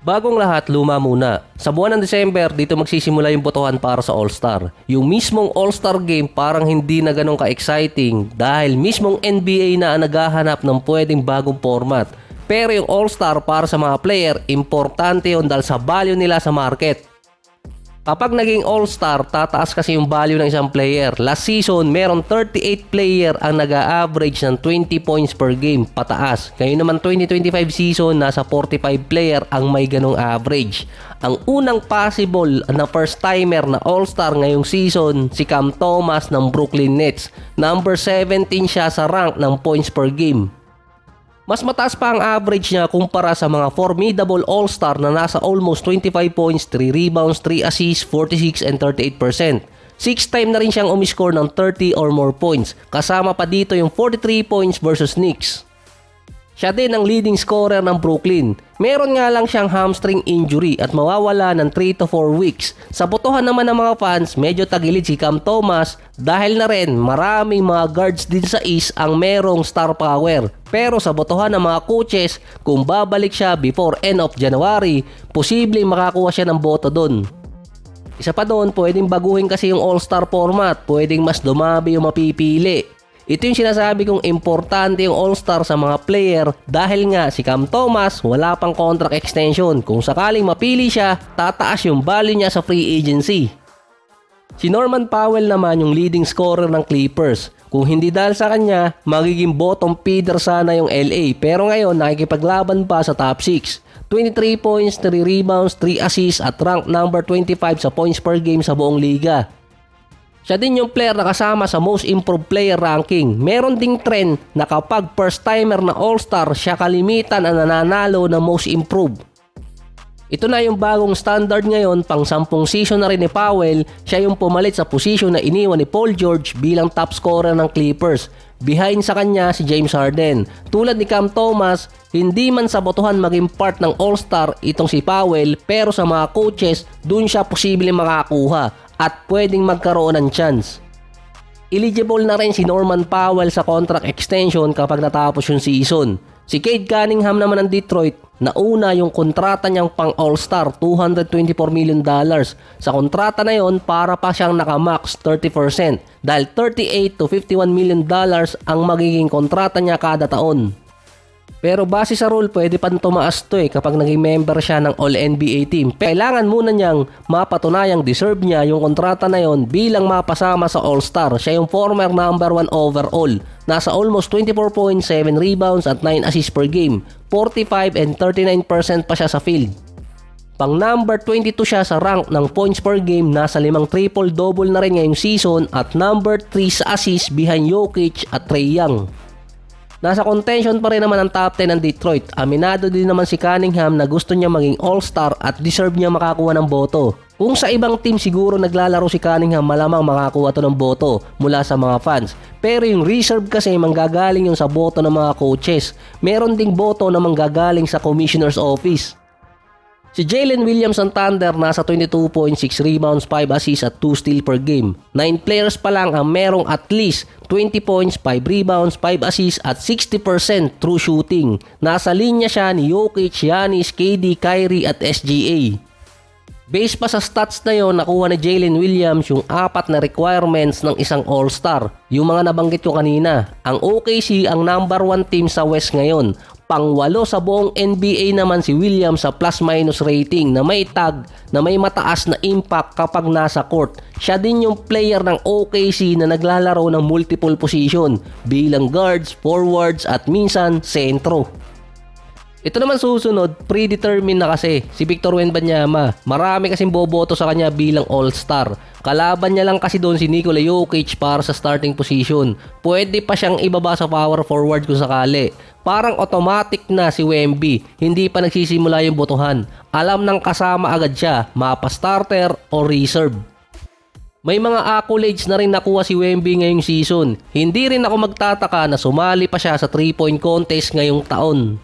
Bagong lahat, luma muna. Sa buwan ng December, dito magsisimula yung botohan para sa All-Star. Yung mismong All-Star game parang hindi na ganun ka-exciting dahil mismong NBA na ang naghahanap ng pwedeng bagong format. Pero yung All-Star para sa mga player, importante yun dahil sa value nila sa market. Kapag naging All-Star, tataas kasi yung value ng isang player. Last season, meron 38 player ang nag-a-average ng 20 points per game pataas. Ngayon naman 2025 season, nasa 45 player ang may ganong average. Ang unang possible na first-timer na All-Star ngayong season, si Cam Thomas ng Brooklyn Nets. Number 17 siya sa rank ng points per game. Mas mataas pa ang average niya kumpara sa mga formidable All-Star na nasa almost 25 points, 3 rebounds, 3 assists, 46 and 38%. 6-time na rin siyang umiscore ng 30 or more points. Kasama pa dito yung 43 points versus Knicks. Siya din ang leading scorer ng Brooklyn. Meron nga lang siyang hamstring injury at mawawala ng 3 to 4 weeks. Sa botohan naman ng mga fans, medyo tagilid si Cam Thomas dahil na rin maraming mga guards din sa East ang merong star power. Pero sa botohan ng mga coaches, kung babalik siya before end of January, posibleng makakuha siya ng boto doon. Isa pa doon, pwedeng baguhin kasi yung All-Star format, pwedeng mas dumami yung mapipili. Ito yung sinasabi kong importante yung All-Star sa mga player dahil nga si Cam Thomas wala pang contract extension. Kung sakaling mapili siya, tataas yung value niya sa free agency. Si Norman Powell naman yung leading scorer ng Clippers. Kung hindi dahil sa kanya, magiging bottom feeder sana yung LA pero ngayon nakikipaglaban pa sa top 6. 23 points, 3 rebounds, 3 assists at rank number 25 sa points per game sa buong liga. Siya din yung player na kasama sa most improved player ranking. Meron ding trend na kapag first timer na All-Star, siya kalimitan ang nananalo ng most improved. Ito na yung bagong standard ngayon, pang 10 season na rin ni Powell, siya yung pumalit sa posisyon na iniwan ni Paul George bilang top scorer ng Clippers. Behind sa kanya si James Harden. Tulad ni Cam Thomas, hindi man sa botohan maging part ng All-Star itong si Powell pero sa mga coaches, dun siya posibleng makakuha at pwedeng magkaroon ng chance. Eligible na rin si Norman Powell sa contract extension kapag natapos yung season. Si Cade Cunningham naman ng Detroit, nauna yung kontrata niyang pang All-Star, $224 million. Sa kontrata na yon, para pa siyang nakamax 30% dahil $38 to $51 million ang magiging kontrata niya kada taon. Pero base sa rule, pwede pang tumaas to kapag naging member siya ng All-NBA team. Kailangan muna niyang mapatunayang deserve niya yung kontrata na yon bilang mapasama sa All-Star. Siya yung former number 1 overall. Nasa almost 24 points, 7 rebounds at 9 assists per game. 45 and 39% pa siya sa field. Pang number 22 siya sa rank ng points per game, nasa 5 triple-double na rin ngayong season at number 3 sa assists behind Jokic at Trae Young. Nasa contention pa rin naman ang top 10 ng Detroit. Aminado din naman si Cunningham na gusto niya maging All-Star at deserve niya makakuha ng boto. Kung sa ibang team siguro naglalaro si Cunningham, malamang makakuha to ng boto mula sa mga fans. Pero yung reserve kasi manggagaling yung sa boto ng mga coaches. Meron ding boto na manggagaling sa commissioner's office. Si Jalen Williams ng Thunder nasa 22.6 rebounds, 5 assists at 2 steals per game. 9 players pa lang ang merong at least 20 points, 5 rebounds, 5 assists at 60% true shooting. Nasa linya siya ni Jokic, Giannis, KD, Kyrie at SGA. Base pa sa stats na yon, nakuha ni Jalen Williams yung 4 na requirements ng isang All-Star. Yung mga nabanggit ko kanina. Ang OKC ang number 1 team sa West ngayon. Pang-8 sa buong NBA naman si Williams sa plus-minus rating na may tag na may mataas na impact kapag nasa court. Siya din yung player ng OKC na naglalaro ng multiple position bilang guards, forwards at minsan sentro. Ito naman susunod, predetermined na kasi si Victor Wembanyama. Marami kasing boboto sa kanya bilang All-Star. Kalaban niya lang kasi doon si Nikola Jokic para sa starting position. Pwede pa siyang ibaba sa power forward kung sakali. Parang automatic na si Wemby, hindi pa nagsisimula yung botohan. Alam ng kasama agad siya, mapa starter o reserve. May mga accolades na rin nakuha si Wemby ngayong season. Hindi rin ako magtataka na sumali pa siya sa 3-point contest ngayong taon.